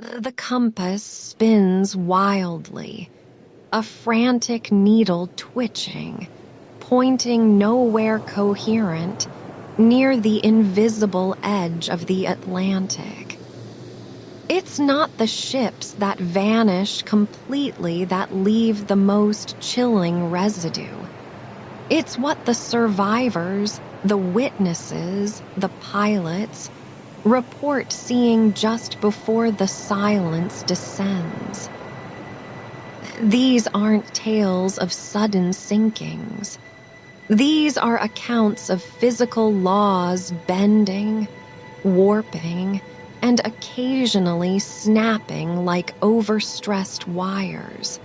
The compass spins wildly, a frantic needle twitching, pointing nowhere coherent, near the invisible edge of the Atlantic. It's not the ships that vanish completely that leave the most chilling residue. It's what the survivors, the witnesses, the pilots, report seeing just before the silence descends. These aren't tales of sudden sinkings. These are accounts of physical laws bending, warping, and occasionally snapping like overstressed wires.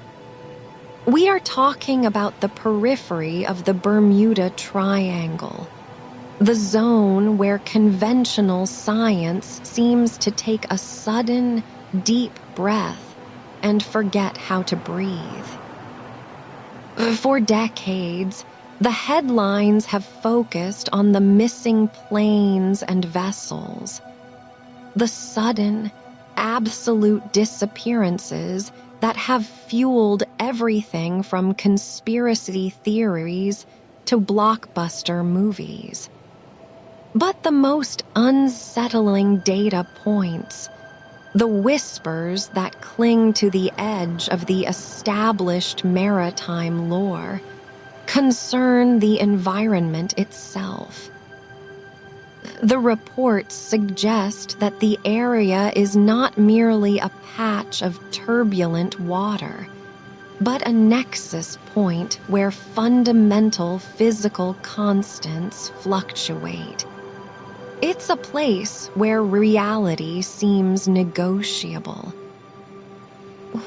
We are talking about the periphery of the Bermuda Triangle, the zone where conventional science seems to take a sudden, deep breath and forget how to breathe. For decades, the headlines have focused on the missing planes and vessels, the sudden, absolute disappearances that have fueled everything from conspiracy theories to blockbuster movies. But the most unsettling data points, the whispers that cling to the edge of the established maritime lore, concern the environment itself. The reports suggest that the area is not merely a patch of turbulent water, but a nexus point where fundamental physical constants fluctuate. It's a place where reality seems negotiable.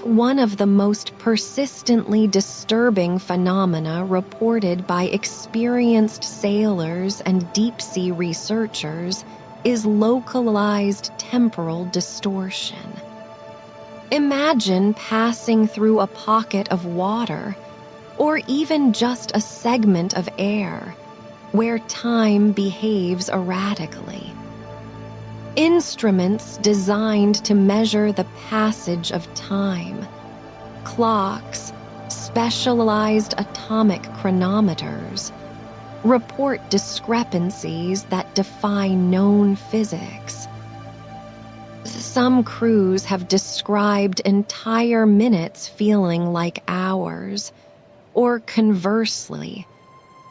One of the most persistently disturbing phenomena reported by experienced sailors and deep-sea researchers is localized temporal distortion. Imagine passing through a pocket of water, or even just a segment of air, where time behaves erratically. Instruments designed to measure the passage of time, clocks, specialized atomic chronometers, report discrepancies that defy known physics. Some crews have described entire minutes feeling like hours, or conversely,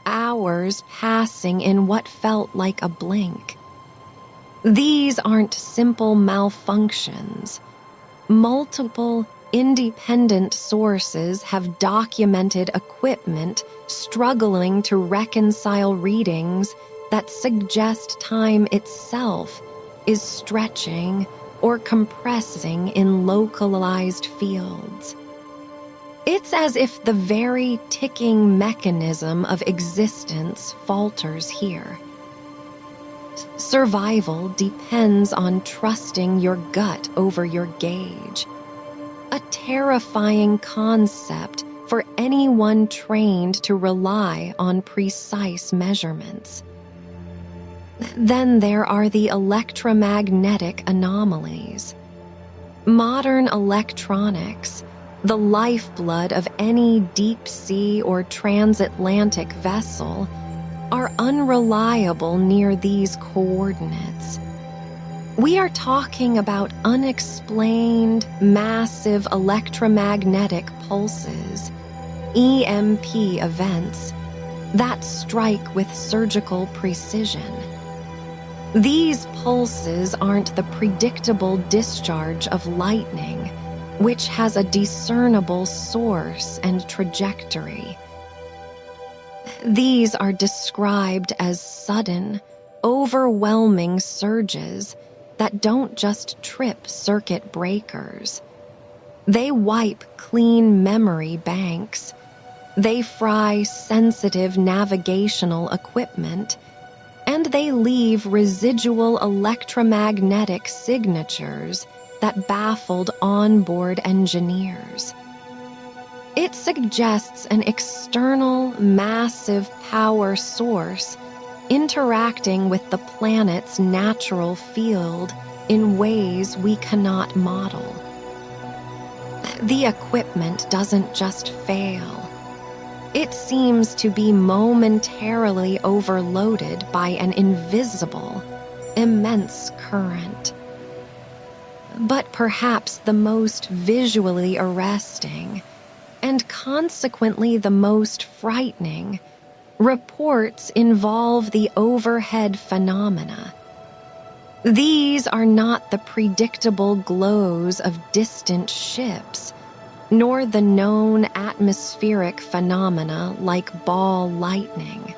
hours passing in what felt like a blink. These aren't simple malfunctions. Multiple, independent sources have documented equipment struggling to reconcile readings that suggest time itself is stretching or compressing in localized fields. It's as if the very ticking mechanism of existence falters here. Survival depends on trusting your gut over your gauge, a terrifying concept for anyone trained to rely on precise measurements. Then there are the electromagnetic anomalies. Modern electronics, the lifeblood of any deep-sea or transatlantic vessel, are unreliable near these coordinates. We are talking about unexplained, massive electromagnetic pulses, EMP events, that strike with surgical precision. These pulses aren't the predictable discharge of lightning, which has a discernible source and trajectory. These are described as sudden, overwhelming surges that don't just trip circuit breakers. They wipe clean memory banks. They fry sensitive navigational equipment, and they leave residual electromagnetic signatures that baffled onboard engineers. It suggests an external, massive power source interacting with the planet's natural field in ways we cannot model. The equipment doesn't just fail. It seems to be momentarily overloaded by an invisible, immense current. But perhaps the most visually arresting, and consequently the most frightening, reports involve the overhead phenomena. These are not the predictable glows of distant ships, nor the known atmospheric phenomena like ball lightning.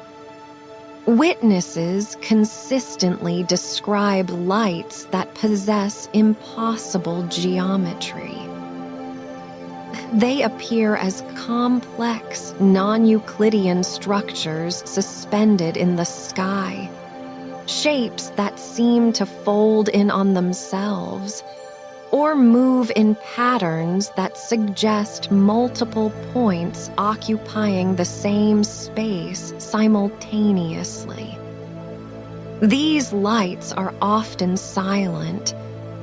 Witnesses consistently describe lights that possess impossible geometry. They appear as complex, non-Euclidean structures suspended in the sky, shapes that seem to fold in on themselves, or move in patterns that suggest multiple points occupying the same space simultaneously. These lights are often silent,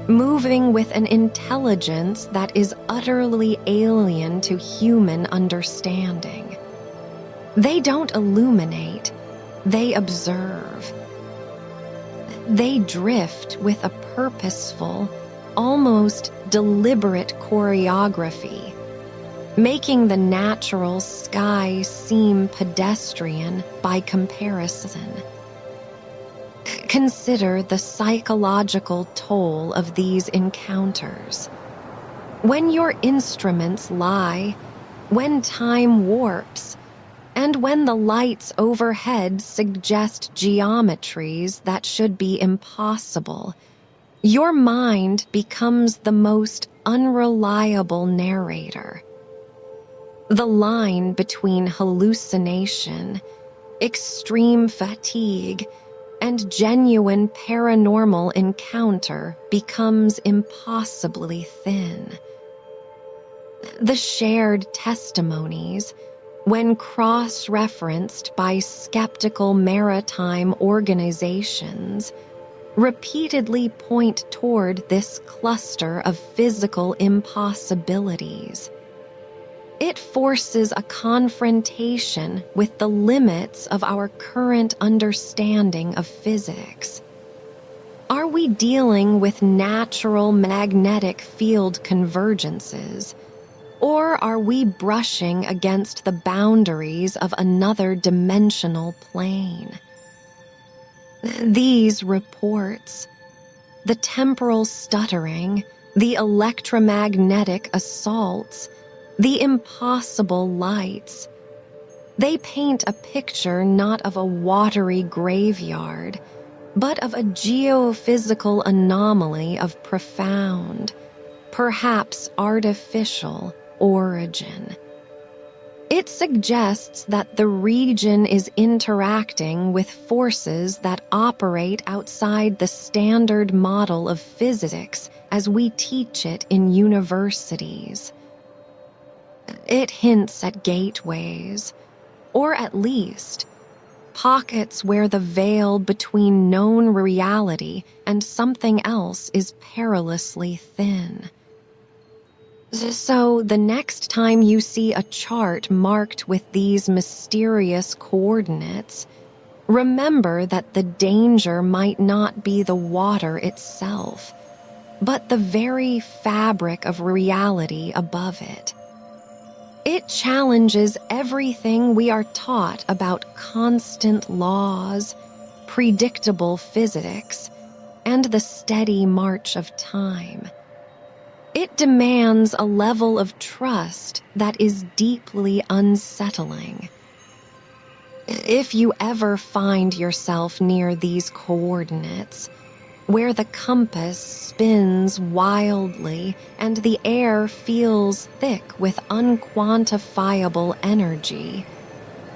moving with an intelligence that is utterly alien to human understanding. They don't illuminate, they observe. They drift with a purposeful, almost deliberate choreography, making the natural sky seem pedestrian by comparison. Consider the psychological toll of these encounters. When your instruments lie, when time warps, and when the lights overhead suggest geometries that should be impossible, your mind becomes the most unreliable narrator. The line between hallucination, extreme fatigue, and genuine paranormal encounter becomes impossibly thin. The shared testimonies, when cross-referenced by skeptical maritime organizations, repeatedly point toward this cluster of physical impossibilities. It forces a confrontation with the limits of our current understanding of physics. Are we dealing with natural magnetic field convergences, or are we brushing against the boundaries of another dimensional plane? These reports, the temporal stuttering, the electromagnetic assaults, the impossible lights, they paint a picture not of a watery graveyard, but of a geophysical anomaly of profound, perhaps artificial, origin. It suggests that the region is interacting with forces that operate outside the standard model of physics as we teach it in universities. It hints at gateways, or at least pockets where the veil between known reality and something else is perilously thin. So the next time you see a chart marked with these mysterious coordinates, remember that the danger might not be the water itself, but the very fabric of reality above it. It challenges everything we are taught about constant laws, predictable physics, and the steady march of time. It demands a level of trust that is deeply unsettling. If you ever find yourself near these coordinates, where the compass spins wildly and the air feels thick with unquantifiable energy,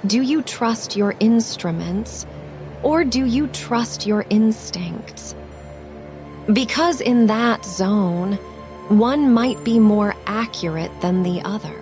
do you trust your instruments, or do you trust your instincts? Because in that zone, one might be more accurate than the other.